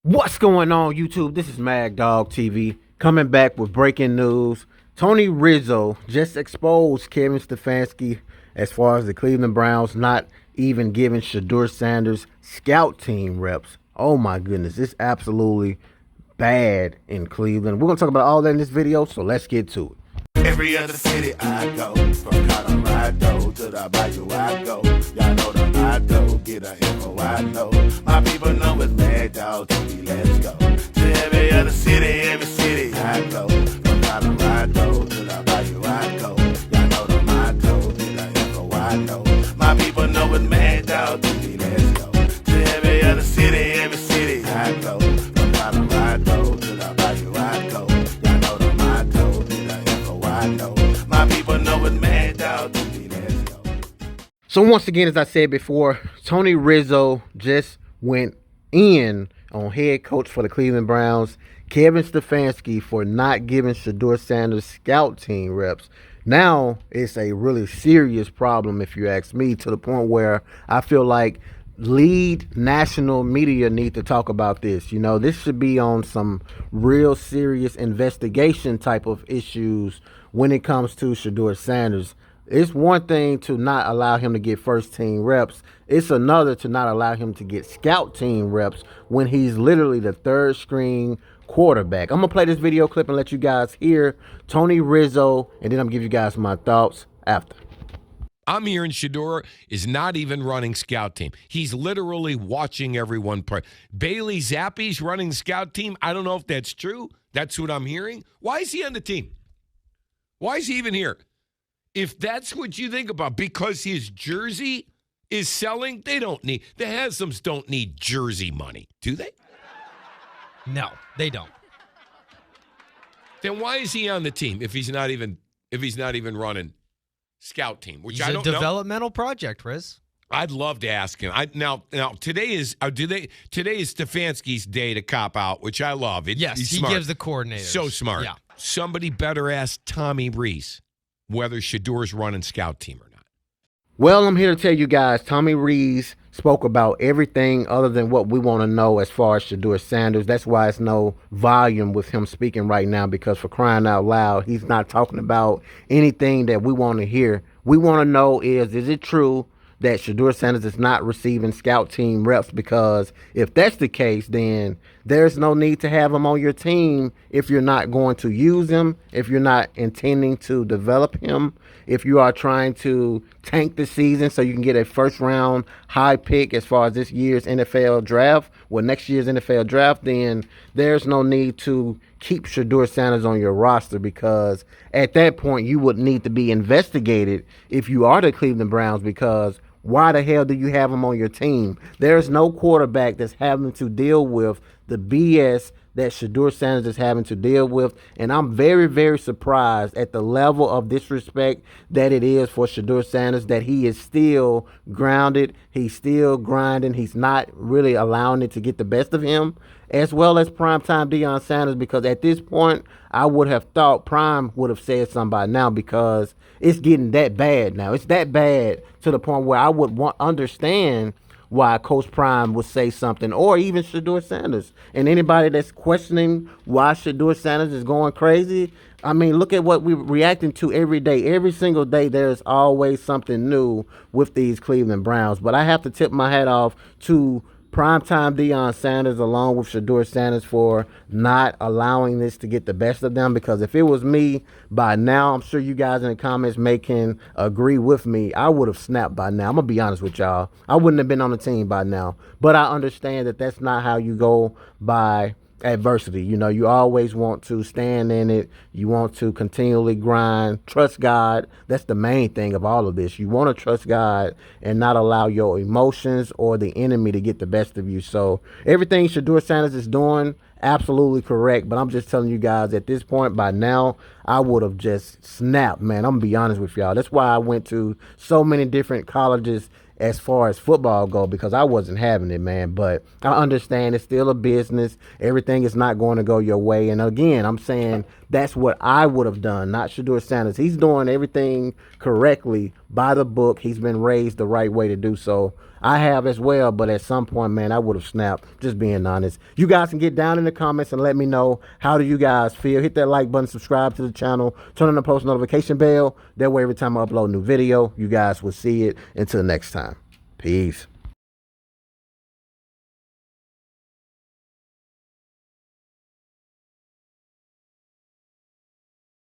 What's going on, YouTube? This is Mad Dog TV coming back with breaking news. Tony Rizzo just exposed Kevin Stefanski as far as the Cleveland Browns not even giving Shedeur Sanders scout team reps. Oh my goodness, it's absolutely bad in Cleveland. We're going to talk about all that in this video, so let's get to it. Every other city I go, from Colorado to the Bayou I go. Y'all know the motto, get a info I know. My people know it's Mad Dog TV, let's go. To every other city I go. From Colorado to the Bayou I go. Y'all know the motto, get a info I know. My people know it's Mad Dog TV, let's go. To every other city I go. From Colorado to the Bayou I go. Y'all know the motto, get a info I know. My people know it's Mad Dog TV, let's go. So once again, as I said before, Tony Rizzo just went in on head coach for the Cleveland Browns, Kevin Stefanski, for not giving Shedeur Sanders scout team reps. Now it's a really serious problem, if you ask me, to the point where I feel like lead national media need to talk about this. You know, this should be on some real serious investigation type of issues when it comes to Shedeur Sanders. It's one thing to not allow him to get first team reps. It's another to not allow him to get scout team reps when he's literally the third string quarterback. I'm going to play this video clip and let you guys hear Tony Rizzo, and then I'm going to give you guys my thoughts after. I'm hearing Shedeur is not even running scout team. He's literally watching everyone play. Bailey Zappi's running scout team. I don't know if that's true. That's what I'm hearing. Why is he on the team? Why is he even here? If that's what you think about, because his jersey is selling, the Haslam's don't need jersey money, do they? No, they don't. Then why is he on the team if he's not even running scout team? Which He's I a don't know. developmental project, Riz. I'd love to ask him. Now today is Stefanski's day to cop out, which I love. Yes, he's he smart. gives the coordinators. So smart. Yeah. Somebody better ask Tommy Rees whether Shedeur's running scout team or not. Well, I'm here to tell you guys, Tommy Rees spoke about everything other than what we want to know as far as Shedeur Sanders. That's why it's no volume with him speaking right now, because for crying out loud, he's not talking about anything that we want to hear. We want to know is it true that Shedeur Sanders is not receiving scout team reps? Because if that's the case, then there's no need to have him on your team if you're not going to use him, if you're not intending to develop him, if you are trying to tank the season so you can get a first-round high pick as far as this year's NFL draft, or next year's NFL draft, then there's no need to keep Shedeur Sanders on your roster, because at that point you would need to be investigated if you are the Cleveland Browns, because why the hell do you have him on your team? There's no quarterback that's having to deal with the BS that Shedeur Sanders is having to deal with. And I'm very, very surprised at the level of disrespect that it is for Shedeur Sanders, that he is still grounded. He's still grinding. He's not really allowing it to get the best of him, as well as primetime Deion Sanders, because at this point, I would have thought Prime would have said something by now, because it's getting that bad now. It's that bad to the point where I would understand why Coach Prime would say something, or even Shedeur Sanders. And anybody that's questioning why Shedeur Sanders is going crazy, I mean, look at what we're reacting to every day. Every single day, there's always something new with these Cleveland Browns. But I have to tip my hat off to primetime Deion Sanders along with Shedeur Sanders for not allowing this to get the best of them, because if it was me by now, I'm sure you guys in the comments can agree with me, I would have snapped by now. I'm going to be honest with y'all. I wouldn't have been on the team by now. But I understand that that's not how you go by adversity. You know, you always want to stand in it. You want to continually grind, trust God. That's the main thing of all of this. You want to trust God and not allow your emotions or the enemy to get the best of you. So everything Shedeur Sanders is doing, absolutely correct. But I'm just telling you guys, at this point by now, I would have just snapped, man. I'm gonna be honest with y'all. That's why I went to so many different colleges as far as football go, because I wasn't having it, man. But I understand it's still a business. Everything is not going to go your way. And again, I'm saying that's what I would have done, not Shedeur Sanders. He's doing everything correctly by the book. He's been raised the right way to do so. I have as well, but at some point, man, I would have snapped. Just being honest. You guys can get down in the comments and let me know, how do you guys feel. Hit that like button, subscribe to the channel, turn on the post notification bell. That way every time I upload a new video, you guys will see it. Until next time. Peace.